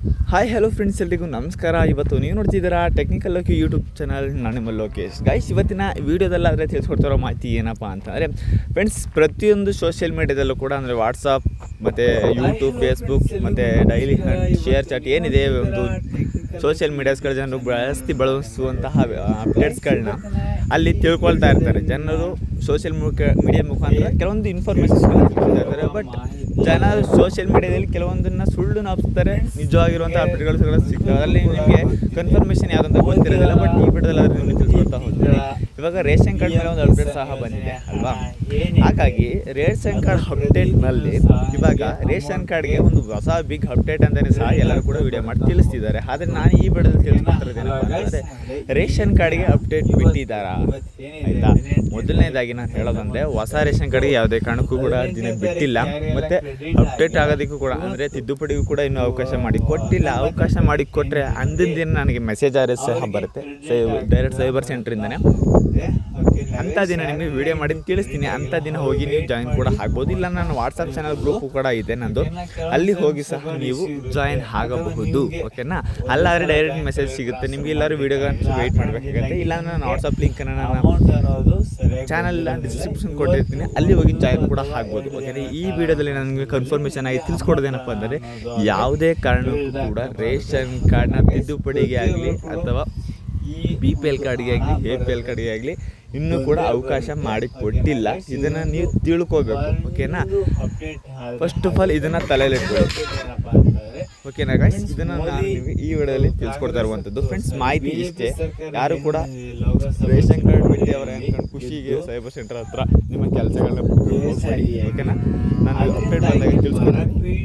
Hi hello friends, ಎಲ್ರಿಗೂ ನಮಸ್ಕಾರ. ಇವತ್ತು ನೀವು ನೋಡ್ತಿದ್ದೀರಾ ಟೆಕ್ನಿಕಲ್ ಲೋಕಿ ಯೂಟ್ಯೂಬ್ ಚಾನಲ್. ನಾನು ನಿಮ್ಮ ಲೋಕೇಶ್. ಗೈಸ್, ಇವತ್ತಿನ ವೀಡಿಯೋದಲ್ಲಾದರೆ ತಿಳಿಸ್ಕೊಡ್ತಿರೋ ಮಾಹಿತಿ ಏನಪ್ಪ ಅಂತಂದರೆ ಫ್ರೆಂಡ್ಸ್, ಪ್ರತಿಯೊಂದು ಸೋಷಿಯಲ್ ಮೀಡ್ಯಾದಲ್ಲೂ ಕೂಡ ಅಂದರೆ ವಾಟ್ಸಪ್ ಮತ್ತು ಯೂಟ್ಯೂಬ್, ಫೇಸ್ಬುಕ್ ಮತ್ತು ಡೈಲಿ ಶೇರ್ ಚಾಟ್ ಏನಿದೆ, ಒಂದು ಸೋಷಿಯಲ್ ಮೀಡಿಯಾಸ್ಗಳ ಜನರು ಜಾಸ್ತಿ ಬಳಸುವಂತಹ ಅಪ್ಡೇಟ್ಸ್ಗಳನ್ನ ಅಲ್ಲಿ ತಿಳ್ಕೊಳ್ತಾ ಇರ್ತಾರೆ. ಜನರು ಸೋಷಿಯಲ್ ಮೀಡಿಯಾ ಮುಖಾಂತರ ಕೆಲವೊಂದು ಇನ್ಫಾರ್ಮೇಷನ್ಸ್ಗಳನ್ನ ತಿಳ್ಕೊಳ್ತಾ ಇರ್ತಾರೆ. ಬಟ್ ಜನರು ಸೋಷಿಯಲ್ ಮೀಡಿಯಾದಲ್ಲಿ ಕೆಲವೊಂದನ್ನು ಸುಳ್ಳು ನಾಪಿಸ್ತಾರೆ, ನಿಜವಾಗಿರುವಂಥ ಅಪ್ಡೇಟ್ಗಳು ಸಿಗ್ತವೆ. ಅದರಲ್ಲಿ ನಿಮಗೆ ಕನ್ಫರ್ಮೇಷನ್ ಯಾವುದಂತ ಗೊತ್ತಿರೋದಿಲ್ಲ. ಬಟ್ ಈ ವಿಡಿಯೋದಲ್ಲಿ ಅದನ್ನು ನಿಮಗೆ ತಿಳ್ಕೊಳ್ತಾ ಹೋಗ್ತೀವಿ. ಇವಾಗ ರೇಷನ್ ಕಾರ್ಡ್ ಮೇಲೆ ಒಂದು ಅಪ್ಡೇಟ್ ಸಹ ಬಂದಿದೆ ಅಲ್ವಾ? ಹಾಗಾಗಿ ರೇಷನ್ ಕಾರ್ಡ್ ಅಪ್ಡೇಟ್ನಲ್ಲಿ ಇವಾಗ ರೇಷನ್ ಕಾರ್ಡ್ಗೆ ಒಂದು ಹೊಸ ಬಿಗ್ ಅಪ್ಡೇಟ್ ಅಂತಲೇ ಸಹ ಎಲ್ಲರೂ ಕೂಡ ವಿಡಿಯೋ ಮಾಡಿ ತಿಳಿಸ್ತಿದ್ದಾರೆ. ಆದರೆ ನಾನು ಈ ವಿಡಿಯೋದಲ್ಲಿ ತಿಳಿಸ್ಕೊಡ್ತಿರೋದೇನಪ್ಪ ಅಂದರೆ, ರೇಷನ್ ಕಾರ್ಡ್ಗೆ ಅಪ್ಡೇಟ್ ಬಿಟ್ಟಿದ್ದಾರಾ ಆಯಿತಾ? ಮೊದಲನೇದಾಗಿ ನಾನು ಹೇಳೋದಂದರೆ, ಹೊಸ ರೇಷನ್ ಕಾರ್ಡ್ಗೆ ಯಾವುದೇ ಕಾರಣಕ್ಕೂ ಕೂಡ ದಿನ ಬಿಟ್ಟಿಲ್ಲ. ಮತ್ತು ಅಪ್ಡೇಟ್ ಆಗೋದಕ್ಕೂ ಕೂಡ ಅಂದರೆ ತಿದ್ದುಪಡಿಗೂ ಕೂಡ ಇನ್ನೂ ಅವಕಾಶ ಮಾಡಿ ಕೊಟ್ಟಿಲ್ಲ. ಅವಕಾಶ ಮಾಡಿ ಕೊಟ್ಟರೆ ಅಂದಿನ ದಿನ ನನಗೆ ಮೆಸೇಜ್ ಸಹ ಬರುತ್ತೆ, ಡೈರೆಕ್ಟ್ ಸೈಬರ್ ಸೆಂಟ್ರಿಂದನೇ. ಅಂಥ ದಿನ ನಿಮಗೆ ವಿಡಿಯೋ ಮಾಡಿ ತಿಳಿಸ್ತೀನಿ. ಅಂಥ ದಿನ ಹೋಗಿ ನೀವು ಜಾಯಿನ್ ಕೂಡ ಆಗ್ಬೋದು. ಇಲ್ಲ ನನ್ನ ವಾಟ್ಸಪ್ ಚಾನಲ್ ಗ್ರೂಪು ಕೂಡ ಇದೆ ನಂದು, ಅಲ್ಲಿ ಹೋಗಿ ಸಹ ನೀವು ಜಾಯಿನ್ ಆಗಬಹುದು. ಓಕೆನಾ? ಅಲ್ಲಾದರೆ ಡೈರೆಕ್ಟ್ ಮೆಸೇಜ್ ಸಿಗುತ್ತೆ ನಿಮಗೆ. ಎಲ್ಲರೂ ವೀಡಿಯೋಗೆ ವೆಯ್ಟ್ ಮಾಡಬೇಕಾಗುತ್ತೆ. ಇಲ್ಲ ನಾನು ವಾಟ್ಸಪ್ ಲಿಂಕನ್ನು ನಾನು ಚಾನಲ್ ಡಿಸ್ಕ್ರಿಪ್ಷನ್ ಕೊಟ್ಟಿರ್ತೀನಿ, ಅಲ್ಲಿ ಹೋಗಿ ಜಾಯಿನ್ ಕೂಡ ಆಗ್ಬೋದು. ಓಕೆನಾ? ಈ ವಿಡಿಯೋದಲ್ಲಿ ನನಗೆ ಕನ್ಫರ್ಮೇಷನ್ ಆಗಿ ತಿಳಿಸ್ಕೊಡೋದೇನಪ್ಪ ಅಂದರೆ, ಯಾವುದೇ ಕಾರಣಕ್ಕೂ ಕೂಡ ರೇಷನ್ ಕಾರ್ಡ್ನ ತಿದ್ದುಪಡಿಗೆ ಆಗಲಿ ಅಥವಾ BPL ಕಾರ್ಡ್ಗೆ ಆಗಲಿ APL ಕಾರ್ಡ್ಗೆ ಆಗಲಿ ಇನ್ನೂ ಕೂಡ ಅವಕಾಶ ಮಾಡಿಕೊಟ್ಟಿಲ್ಲ. ಇದನ್ನು ನೀವು ತಿಳ್ಕೋಬೇಕು. ಓಕೆನಾ? ಫಸ್ಟ್ ಆಫ್ ಆಲ್ ಇದನ್ನು ತಲೆಯಲ್ಲಿಟ್ಕೊಳ್ಳಿ. ಓಕೆನಾ ಗೈಸ್? ಇದನ್ನು ನಾನು ನಿಮಗೆ ಈ ವಿಡಿಯೋದಲ್ಲಿ ತಿಳಿಸ್ಕೊಡ್ತಾ ಇರುವಂಥದ್ದು. ಫ್ರೆಂಡ್ಸ್, ಮಾಹಿತಿ ಇಷ್ಟೇ. ಯಾರು ಕೂಡ ರೇಷನ್ ಕಾರ್ಡ್ ಬಿಟ್ಟು ಅವರ ಖುಷಿಗೆ ಸೈಬರ್ ಸೆಂಟರ್ ಹತ್ರ ನಿಮ್ಮ ಕೆಲಸಗಳನ್ನ ಹೋಗ್ಬೇಡಿ. ಓಕೆನಾ? ನಾನು ಅಪ್ಡೇಟ್ ಬಂದಾಗ ತಿಳಿಸ್ಕೊಡ್ತೀನಿ.